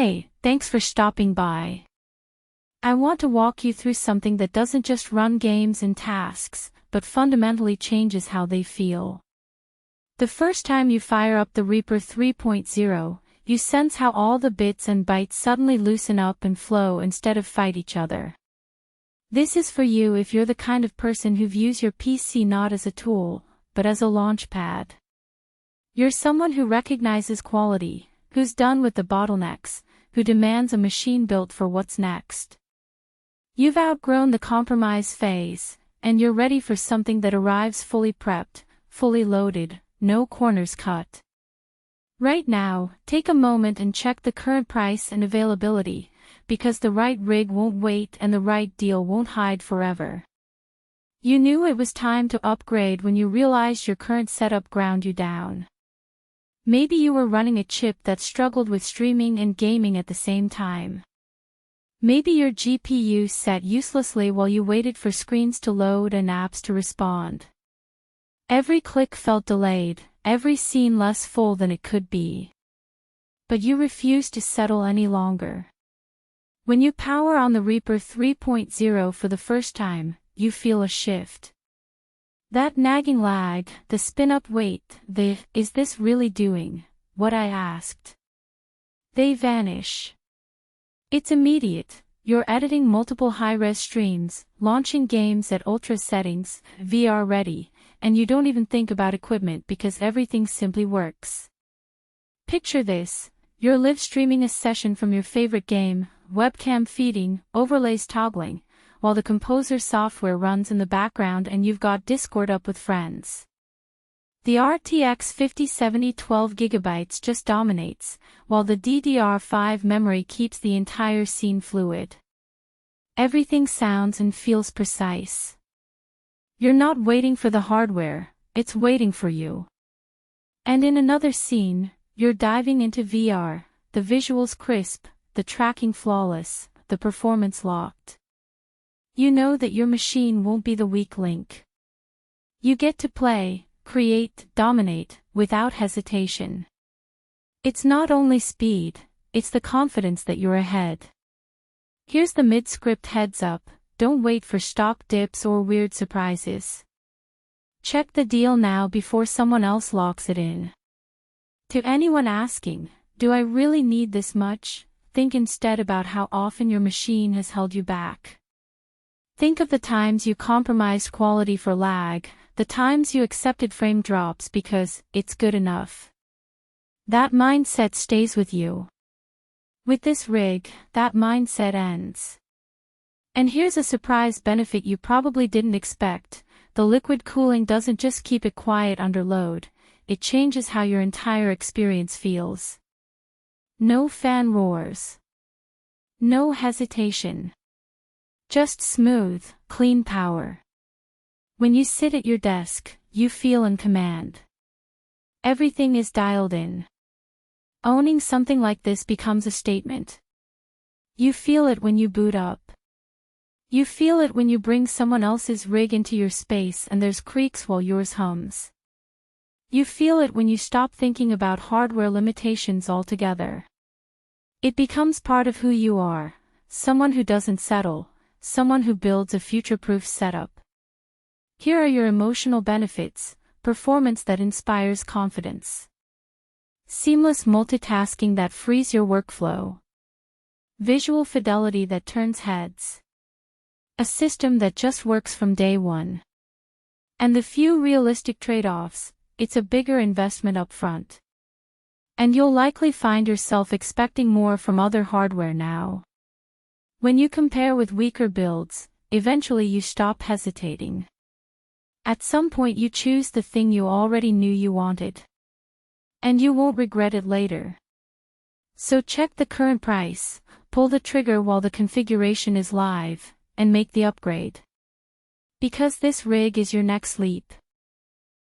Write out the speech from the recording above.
Hey, thanks for stopping by. I want to walk you through something that doesn't just run games and tasks, but fundamentally changes how they feel. The first time you fire up the Reaper 3.0, you sense how all the bits and bytes suddenly loosen up and flow instead of fight each other. This is for you if you're the kind of person who views your PC not as a tool, but as a launchpad. You're someone who recognizes quality, who's done with the bottlenecks, who demands a machine built for what's next. You've outgrown the compromise phase, and you're ready for something that arrives fully prepped, fully loaded, no corners cut. Right now, take a moment and check the current price and availability, because the right rig won't wait and the right deal won't hide forever. You knew it was time to upgrade when you realized your current setup ground you down. Maybe you were running a chip that struggled with streaming and gaming at the same time. Maybe your GPU sat uselessly while you waited for screens to load and apps to respond. Every click felt delayed, every scene less full than it could be. But you refused to settle any longer. When you power on the Reaper 3.0 for the first time, you feel a shift. That nagging lag, the spin-up wait, is this really doing what I asked? They vanish. It's immediate. You're editing multiple high-res streams, launching games at ultra settings, VR ready, and you don't even think about equipment because everything simply works. Picture this. You're live streaming a session from your favorite game, webcam feeding, overlays toggling, while the composer software runs in the background and you've got Discord up with friends. The RTX 5070 12GB just dominates, while the DDR5 memory keeps the entire scene fluid. Everything sounds and feels precise. You're not waiting for the hardware, it's waiting for you. And in another scene, you're diving into VR, the visuals crisp, the tracking flawless, the performance locked. You know that your machine won't be the weak link. You get to play, create, dominate, without hesitation. It's not only speed, it's the confidence that you're ahead. Here's the mid-script heads up, don't wait for stock dips or weird surprises. Check the deal now before someone else locks it in. To anyone asking, do I really need this much? Think instead about how often your machine has held you back. Think of the times you compromised quality for lag, the times you accepted frame drops because it's good enough. That mindset stays with you. With this rig, that mindset ends. And here's a surprise benefit you probably didn't expect. The liquid cooling doesn't just keep it quiet under load, it changes how your entire experience feels. No fan roars. No hesitation. Just smooth, clean power. When you sit at your desk, you feel in command. Everything is dialed in. Owning something like this becomes a statement. You feel it when you boot up. You feel it when you bring someone else's rig into your space and there's creaks while yours hums. You feel it when you stop thinking about hardware limitations altogether. It becomes part of who you are, someone who doesn't settle, someone who builds a future-proof setup. Here are your emotional benefits: performance that inspires confidence. Seamless multitasking that frees your workflow. Visual fidelity that turns heads. A system that just works from day one. And the few realistic trade-offs: it's a bigger investment up front. And you'll likely find yourself expecting more from other hardware now. When you compare with weaker builds, eventually you stop hesitating. At some point you choose the thing you already knew you wanted. And you won't regret it later. So check the current price, pull the trigger while the configuration is live, and make the upgrade. Because this rig is your next leap.